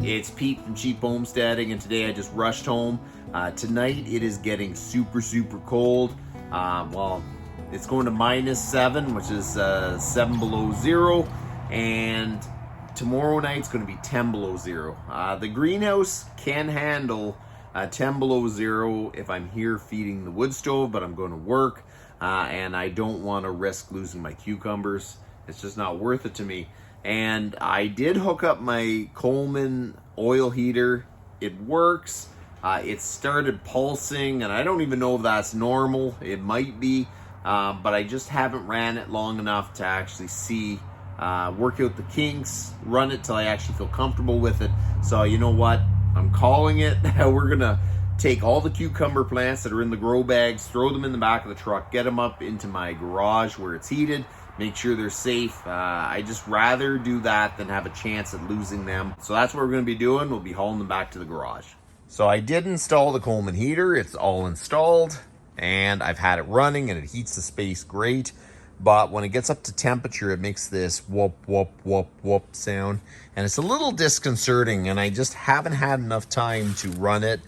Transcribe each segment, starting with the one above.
It's Pete from Cheap Homesteading, and today I just rushed home. Tonight it is getting super cold. Well, it's going to -7, which is 7 below zero, and tomorrow night it's going to be 10 below zero. The greenhouse can handle 10 below zero if I'm here feeding the wood stove, but I'm going to work, and I don't want to risk losing my cucumbers. It's just not worth it to me. And I did hook up my Coleman oil heater. It works. It started pulsing, and I don't even know if that's normal. It might be, but I just haven't ran it long enough to actually see, work out the kinks, run it till I actually feel comfortable with it. So you know what? I'm calling it. We're gonna take all the cucumber plants that are in the grow bags, throw them in the back of the truck, get them up into my garage where it's heated, make sure they're safe. I just rather do that than have a chance at losing them. So that's what we're gonna be doing. We'll be hauling them back to the garage. So I did install the Coleman heater. It's all installed, and I've had it running, and it heats the space great. But when it gets up to temperature, it makes this whoop, whoop, whoop, whoop sound. And it's a little disconcerting, and I just haven't had enough time to run it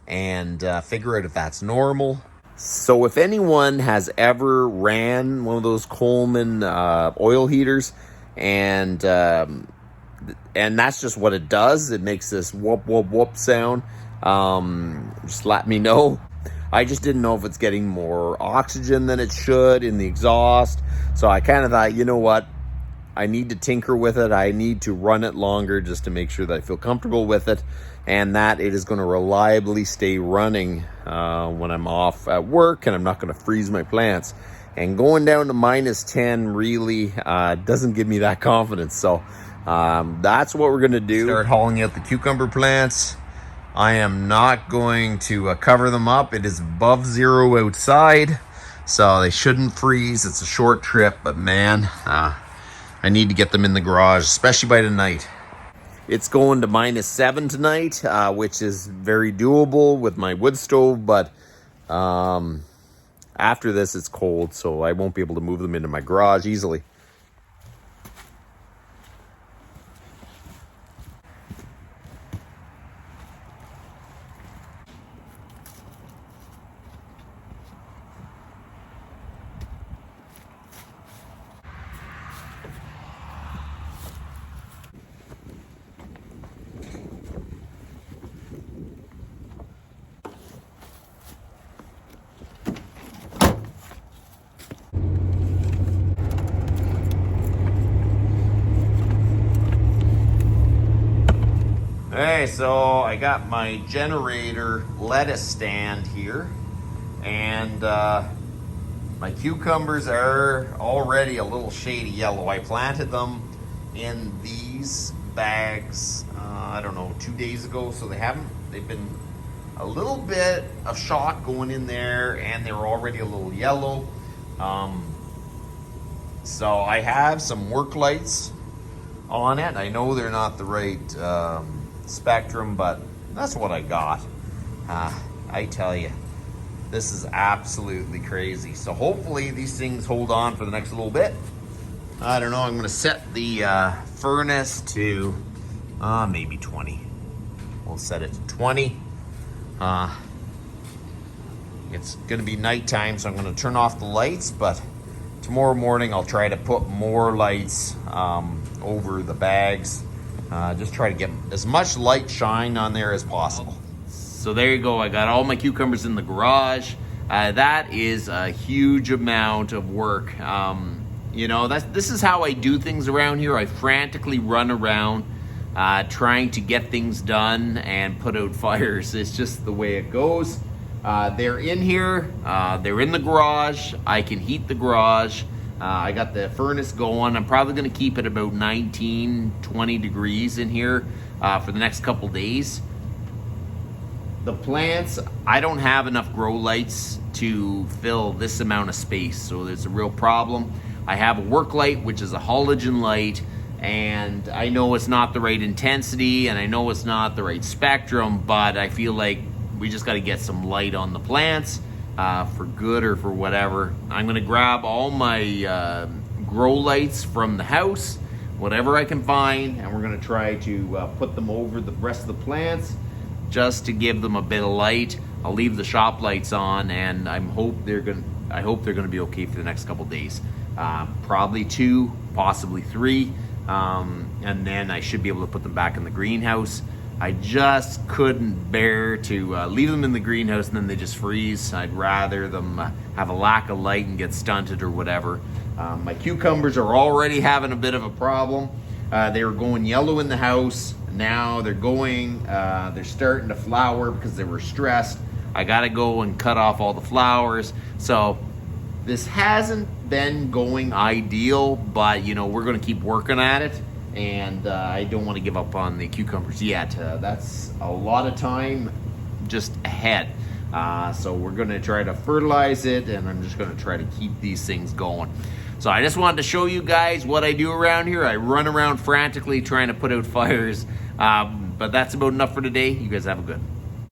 and figure out if that's normal. So if anyone has ever ran one of those Coleman oil heaters, and that's just what it does, it makes this whoop, whoop, whoop sound, just let me know. I just didn't know if it's getting more oxygen than it should in the exhaust. So I kind of thought, you know what? I need to tinker with it. I need to run it longer just to make sure that I feel comfortable with it, and that it is going to reliably stay running when I'm off at work and I'm not going to freeze my plants. And going down to -10 really doesn't give me that confidence. So that's what we're going to do. Start hauling out the cucumber plants. I am not going to cover them up. It is above zero outside, so they shouldn't freeze. It's a short trip, but man, I need to get them in the garage, especially by tonight. It's going to -7 tonight, which is very doable with my wood stove, but after this it's cold, so I won't be able to move them into my garage easily. Hey, so I got my generator lettuce stand here, and my cucumbers are already a little shady yellow. I planted them in these bags, I don't know, 2 days ago, so they've been a little bit of shock going in there, and they're already a little yellow. So I have some work lights on it. I know they're not the right spectrum, but that's what I got. I tell you, this is absolutely crazy. So hopefully these things hold on for the next little bit. I don't know. I'm going to set the furnace to maybe 20. We'll set it to 20. It's going to be nighttime, so I'm going to turn off the lights, but tomorrow morning I'll try to put more lights over the bags. Just try to get as much light shine on there as possible. So there you go. I got all my cucumbers in the garage. That is a huge amount of work. You know, this is how I do things around here. I frantically run around trying to get things done and put out fires. It's just the way it goes. They're in here. They're in the garage. I can heat the garage. I got the furnace going. I'm probably going to keep it about 19, 20 degrees in here for the next couple days. The plants, I don't have enough grow lights to fill this amount of space, so there's a real problem. I have a work light, which is a halogen light, and I know it's not the right intensity, and I know it's not the right spectrum, but I feel like we just got to get some light on the plants. For good or for whatever. I'm gonna grab all my grow lights from the house, whatever I can find, and we're gonna try to put them over the rest of the plants just to give them a bit of light. I'll leave the shop lights on, and I hope they're gonna be okay for the next couple days. Probably 2, possibly 3, and then I should be able to put them back in the greenhouse. I just couldn't bear to leave them in the greenhouse and then they just freeze. I'd rather them have a lack of light and get stunted or whatever. My cucumbers are already having a bit of a problem. They were going yellow in the house. Now they're starting to flower because they were stressed. I gotta go and cut off all the flowers. So this hasn't been going ideal, but you know, we're gonna keep working at it. And I don't want to give up on the cucumbers yet. That's a lot of time just ahead. So we're going to try to fertilize it, and I'm just going to try to keep these things going. So I just wanted to show you guys what I do around here. I run around frantically trying to put out fires. But that's about enough for today. You guys have a good one.